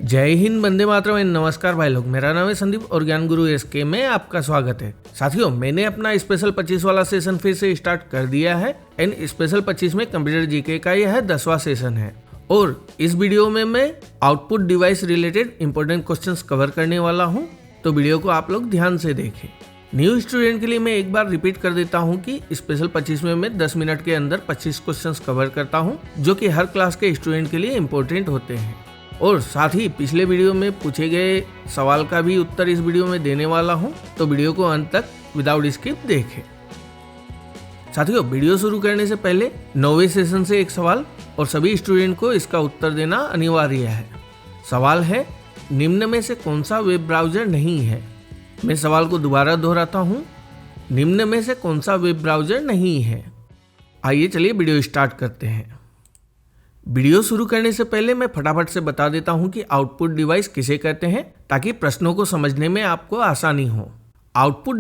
जय हिंद, वंदे मातरम एंड नमस्कार भाई लोग। मेरा नाम है संदीप और ज्ञान गुरु एसके में आपका स्वागत है। साथियों, मैंने अपना स्पेशल 25 वाला सेशन फिर से स्टार्ट कर दिया है एंड स्पेशल 25 में कंप्यूटर जीके का यह 10वां सेशन है। और इस वीडियो में मैं output device related important questions cover करने वाला हूँ, तो वीडियो को आप लोग ध्यान से देखें। न्यू स्टूडेंट के लिए मैं एक बार रिपीट कर देता हूँ कि स्पेशल 25 में मैं 10 मिनट के अंदर 25 क्वेश्चंस कवर करता हूँ, जो कि हर क्लास के स्टूडेंट के लिए इम्पोर्टेंट होते हैं। और साथ ही पिछले वीडियो में पूछे गए सवाल का भी उत्तर इस वीडियो में देने वाला हूं, तो वीडियो को अंत तक विदाउट स्किप देखें। साथियों, वीडियो शुरू करने से पहले 9वें सेशन से एक सवाल और सभी स्टूडेंट को इसका उत्तर देना अनिवार्य है। सवाल है, निम्न में से कौन सा वेब ब्राउजर नहीं है? मैं सवाल को दोबारा दोहराता हूं, निम्न में से कौन सा वेब ब्राउजर नहीं है? आइए चलिए वीडियो स्टार्ट करते हैं। वीडियो शुरू करने से पहले मैं फटाफट से बता देता हूं कि आउटपुट डिवाइस किसे कहते हैं, ताकि प्रश्नों को समझने में आपको आसानी हो। आउटपुट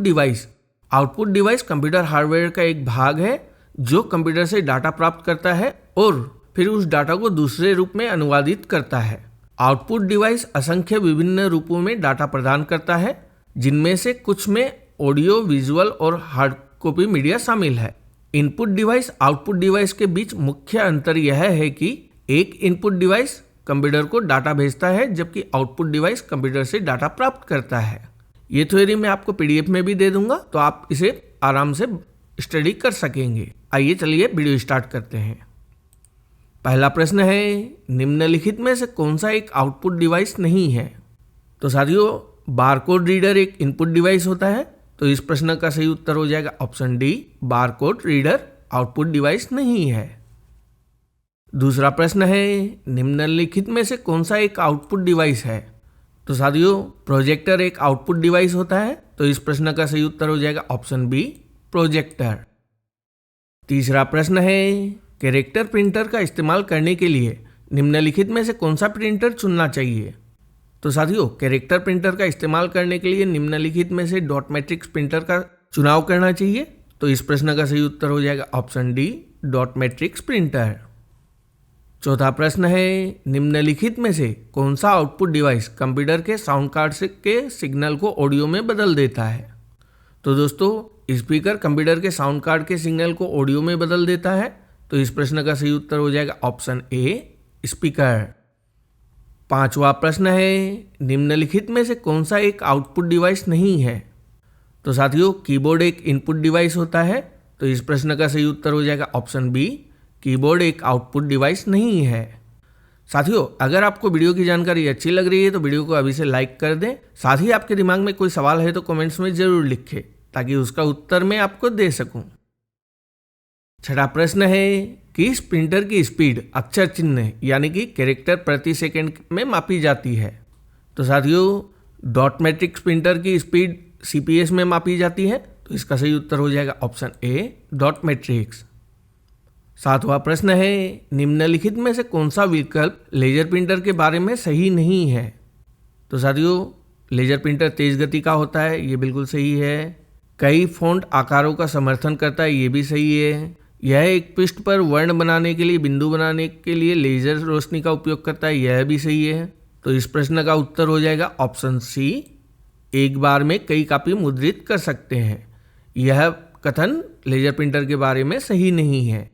डिवाइस कंप्यूटर हार्डवेयर का एक भाग है जो कंप्यूटर से डाटा प्राप्त करता है और फिर उस डाटा को दूसरे रूप में अनुवादित करता है। आउटपुट डिवाइस असंख्य विभिन्न रूपों में डाटा प्रदान करता है, जिनमें से कुछ में ऑडियो, विजुअल और हार्ड कॉपी मीडिया शामिल है। इनपुट डिवाइस आउटपुट डिवाइस के बीच मुख्य अंतर यह है कि एक इनपुट डिवाइस कंप्यूटर को डाटा भेजता है, जबकि आउटपुट डिवाइस कंप्यूटर से डाटा प्राप्त करता है। ये थ्योरी मैं आपको पीडीएफ में भी दे दूंगा, तो आप इसे आराम से स्टडी कर सकेंगे। आइए चलिए वीडियो स्टार्ट करते हैं। पहला प्रश्न है, निम्नलिखित में से कौन सा एक आउटपुट डिवाइस नहीं है? तो साथियों, बारकोड रीडर एक इनपुट डिवाइस होता है, तो इस प्रश्न का सही उत्तर हो जाएगा option D, barcode reader output device नहीं है। दूसरा प्रश्न है, निम्नलिखित में से कौन सा एक आउटपुट डिवाइस है? तो साथियों, प्रोजेक्टर एक आउटपुट डिवाइस होता है, तो इस प्रश्न का सही उत्तर हो जाएगा ऑप्शन बी, प्रोजेक्टर। तीसरा प्रश्न है, कैरेक्टर प्रिंटर का इस्तेमाल करने के लिए निम्नलिखित में से कौन सा प्रिंटर चुनना चाहिए? तो साथियों, कैरेक्टर प्रिंटर का इस्तेमाल करने के लिए निम्नलिखित में से डॉट मैट्रिक्स प्रिंटर का चुनाव करना चाहिए, तो इस प्रश्न का सही उत्तर हो जाएगा option D, dot matrix printer. चौथा प्रश्न है, निम्नलिखित में से कौन सा आउटपुट डिवाइस कंप्यूटर के साउंड कार्ड के सिग्नल को ऑडियो में बदल देता है? तो दोस्तों, स्पीकर कंप्यूटर के साउंड कार्ड के सिग्नल को ऑडियो में बदल देता है, तो इस प्रश्न का सही उत्तर हो जाएगा ऑप्शन ए, स्पीकर। पांचवा प्रश्न है, निम्नलिखित में से कौन सा एक आउटपुट डिवाइस नहीं है? तो साथियों, कीबोर्ड एक इनपुट डिवाइस होता है, तो इस प्रश्न का सही उत्तर हो जाएगा ऑप्शन बी, कीबोर्ड एक आउटपुट डिवाइस नहीं है। साथियों, अगर आपको वीडियो की जानकारी अच्छी लग रही है तो वीडियो को अभी से लाइक कर दें। साथ ही आपके दिमाग में कोई सवाल है तो कमेंट्स में जरूर लिखें, ताकि उसका उत्तर मैं आपको दे सकूं। छठा प्रश्न है, किस प्रिंटर की स्पीड अक्षर चिन्ह यानी कि कैरेक्टर प्रति सेकंड में मापी जाती है? तो साथियों, डॉट मैट्रिक्स प्रिंटर की स्पीड सीपीएस में मापी जाती है, तो इसका सही उत्तर हो जाएगा ऑप्शन ए, डॉट मैट्रिक्स। सातवां प्रश्न है, निम्नलिखित में से कौन सा विकल्प लेजर प्रिंटर के बारे में सही नहीं है? तो साथियों, लेजर प्रिंटर तेज गति का होता है, ये बिल्कुल सही है। कई फॉन्ट आकारों का समर्थन करता है, ये भी सही है। यह एक पृष्ठ पर वर्ण बनाने के लिए, बिंदु बनाने के लिए लेजर रोशनी का उपयोग करता है, यह भी सही है। तो इस प्रश्न का उत्तर हो जाएगा ऑप्शन सी, एक बार में कई कॉपी मुद्रित कर सकते हैं। यह कथन लेजर प्रिंटर के बारे में सही नहीं है।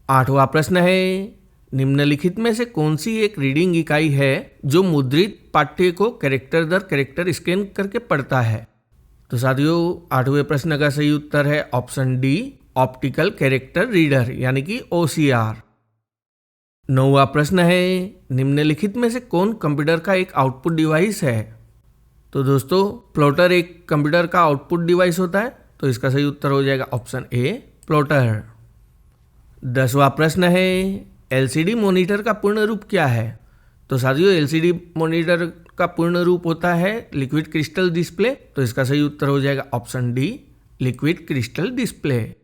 आठवां प्रश्न है, निम्नलिखित में से कौन सी एक रीडिंग इकाई है जो मुद्रित पाठ्य को कैरेक्टर दर कैरेक्टर स्कैन करके पढ़ता है? तो साथियों, आठवें प्रश्न का सही उत्तर है option D, optical character reader यानी कि OCR। नौवां प्रश्न है, निम्नलिखित में से कौन कंप्यूटर का एक आउटपुट डिवाइस है? तो दोस्तों, प्लॉटर एक कंप्यूटर का आउटपुट डिवाइस होता है, तो इसका सही उत्तर हो जाएगा ऑप्शन ए, प्लॉटर। 10वां प्रश्न है, LCD मॉनिटर का पूर्ण रूप क्या है? तो साथियों, LCD मॉनिटर का पूर्ण रूप होता है लिक्विड क्रिस्टल डिस्प्ले, तो इसका सही उत्तर हो जाएगा option D, liquid crystal display.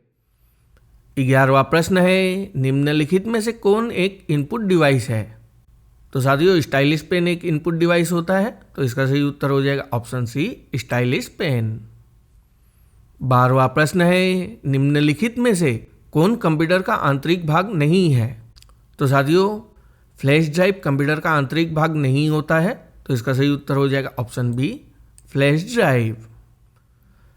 11वां प्रश्न है, निम्नलिखित में से कौन एक इनपुट डिवाइस है? तो साथियों, स्टाइलिश पेन एक इनपुट डिवाइस होता है, तो इसका सही उत्तर हो जाएगा ऑप्शन सी, स्टाइलिश पेन। 12वां प्रश्न है, निम्नलिखित में से कौन कंप्यूटर का आंतरिक भाग नहीं है? तो साथियों, फ्लैश ड्राइव कंप्यूटर का आंतरिक भाग नहीं होता है, तो इसका सही उत्तर हो जाएगा ऑप्शन बी, फ्लैश ड्राइव।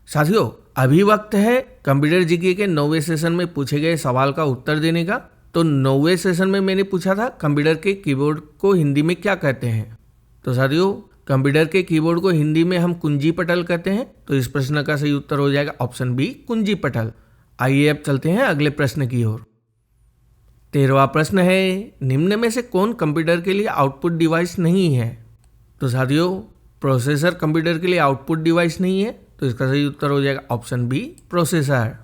साथियों, अभी वक्त है कंप्यूटर जीके के 9वें सेशन में पूछे गए सवाल का उत्तर देने का। तो 9वें सेशन में मैंने पूछा था कंप्यूटर के कीबोर्ड को हिंदी में क्या कहते हैं। तो साथियों, कंप्यूटर के कीबोर्ड को हिंदी में हम कुंजी पटल कहते हैं, तो इस प्रश्न का सही उत्तर हो जाएगा ऑप्शन बी, कुंजी पटल। आइए अब चलते हैं अगले प्रश्न की ओर। 13वां प्रश्न है, निम्न में से कौन कंप्यूटर के लिए आउटपुट डिवाइस नहीं है। तो साथियों, प्रोसेसर कंप्यूटर के लिए आउटपुट डिवाइस नहीं है, तो इसका सही उत्तर हो जाएगा ऑप्शन बी, प्रोसेसर।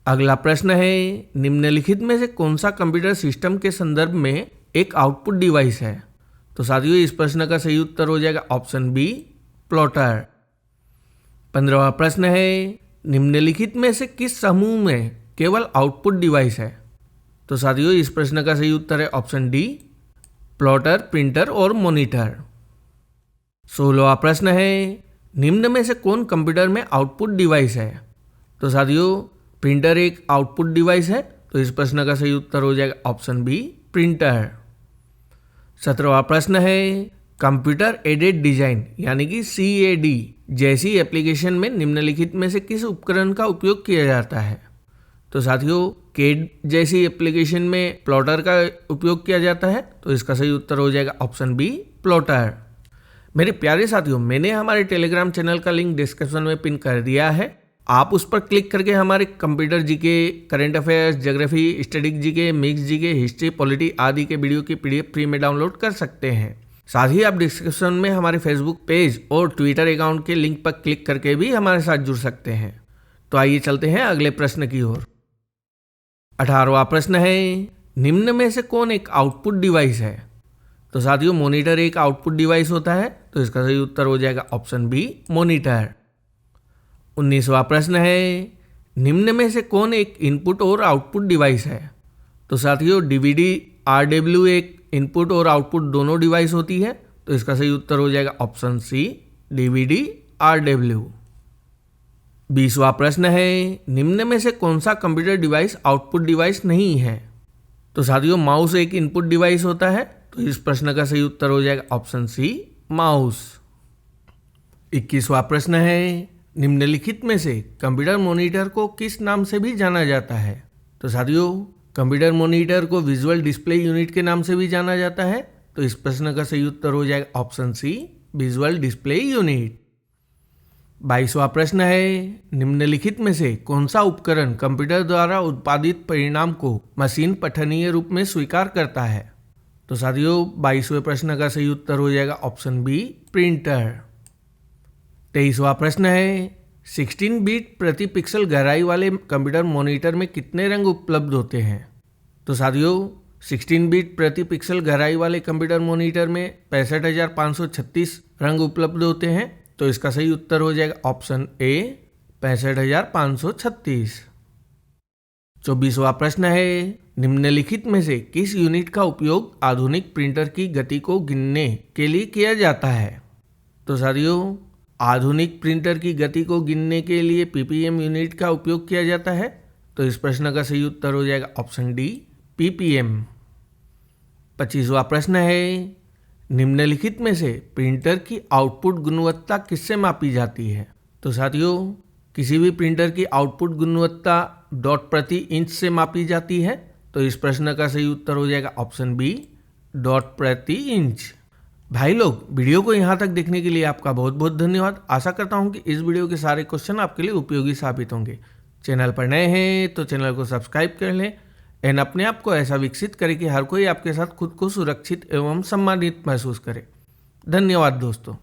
अगला प्रश्न है, निम्नलिखित में से कौन सा कंप्यूटर सिस्टम के संदर्भ में एक आउटपुट डिवाइस है। तो साथियों, इस प्रश्न का सही उत्तर हो जाएगा ऑप्शन बी, प्लॉटर। 15वां प्रश्न है, निम्नलिखित में से किस समूह में केवल आउटपुट डिवाइस है। तो साथियों, इस प्रश्न का सही उत्तर है ऑप्शन डी, प्लॉटर, प्रिंटर और मॉनिटर। 16वां प्रश्न है, निम्न में से कौन कंप्यूटर में आउटपुट डिवाइस है। तो साथियों, प्रिंटर एक आउटपुट डिवाइस है, तो इस प्रश्न का सही उत्तर हो जाएगा ऑप्शन बी, प्रिंटर। 17वां प्रश्न है, कंप्यूटर एडेड डिजाइन यानी कि CAD जैसी एप्लीकेशन में निम्नलिखित में से किस उपकरण का उपयोग किया जाता है। तो साथियों, CAD जैसी एप्लीकेशन में प्लॉटर का उपयोग किया जाता है, तो इसका सही उत्तर हो जाएगा ऑप्शन बी, प्लॉटर। मेरे प्यारे साथियों, मैंने हमारे टेलीग्राम चैनल का लिंक डिस्क्रिप्शन में पिन कर दिया है। आप उस पर क्लिक करके हमारे computer GK, current affairs, geography, static GK, mix GK, history, polity आदि के वीडियो की PDF फ्री में डाउनलोड कर सकते हैं। साथ ही आप डिस्क्रिप्शन में हमारे फेसबुक पेज और ट्विटर अकाउंट के लिंक पर क्लिक करके भी हमारे साथ जुड़ सकते हैं। तो आइए चलते हैं अगले प्रश्न की ओर। 18वां प्रश्न है, निम्न में से कौन एक आउटपुट डिवाइस है। तो साथियों, मॉनिटर एक आउटपुट डिवाइस होता है, तो इसका सही उत्तर हो जाएगा ऑप्शन बी, मॉनिटर। 19वां प्रश्न है, निम्न में से कौन एक इनपुट और आउटपुट डिवाइस है। तो साथियों, DVD RW एक इनपुट और आउटपुट दोनों डिवाइस होती है, तो इसका सही उत्तर हो जाएगा ऑप्शन सी, DVD RW। 20वां प्रश्न है, निम्न में से कौन सा कंप्यूटर डिवाइस आउटपुट डिवाइस नहीं है। तो साथियों, माउस एक इनपुट डिवाइस होता है, तो इस प्रश्न का सही उत्तर हो जाएगा ऑप्शन सी, माउस। 21वां प्रश्न है, निम्नलिखित में से कंप्यूटर मॉनिटर को किस नाम से भी जाना जाता है। तो साथियों, कंप्यूटर मॉनिटर को विजुअल डिस्प्ले यूनिट के नाम से भी जाना जाता है, तो इस प्रश्न का सही उत्तर हो जाएगा option C, visual display unit. 22वां प्रश्न है, निम्नलिखित में से कौन सा उपकरण कंप्यूटर द्वारा उत्पादित परिणाम को मशीन पठनीय रूप में स्वीकार करता है। तो साथियों, 22वें प्रश्न का सही उत्तर हो जाएगा ऑप्शन बी, प्रिंटर। 23वां प्रश्न है, 16 बिट प्रति पिक्सल गहराई वाले कंप्यूटर मॉनिटर में कितने रंग उपलब्ध होते हैं। तो साथियों, 16 बिट प्रति पिक्सल गहराई वाले कंप्यूटर मॉनिटर में 65,536 रंग उपलब्ध होते हैं, तो इसका सही उत्तर हो जाएगा ऑप्शन ए, 65,536। 24वां प्रश्न है, निम्नलिखित में से किस यूनिट का उपयोग आधुनिक प्रिंटर की गति को गिनने के लिए किया जाता है। तो साथियों, आधुनिक प्रिंटर की गति को गिनने के लिए PPM यूनिट का उपयोग किया जाता है, तो इस प्रश्न का सही उत्तर हो जाएगा ऑप्शन डी, PPM। 25वां प्रश्न है, निम्नलिखित में से प्रिंटर की आउटपुट गुणवत्ता किससे मापी जाती है। तो साथियों, किसी भी प्रिंटर की आउटपुट गुणवत्ता डॉट प्रति इंच से मापी जाती है, तो इस प्रश्न का सही उत्तर हो जाएगा ऑप्शन बी, डॉट प्रति इंच। भाई लोग, वीडियो को यहाँ तक देखने के लिए आपका बहुत बहुत धन्यवाद। आशा करता हूँ कि इस वीडियो के सारे क्वेश्चन आपके लिए उपयोगी साबित होंगे। चैनल पर नए हैं तो चैनल को सब्सक्राइब कर लें एंड अपने आप को ऐसा विकसित करें कि हर कोई आपके साथ खुद को सुरक्षित एवं सम्मानित महसूस करे। धन्यवाद दोस्तों।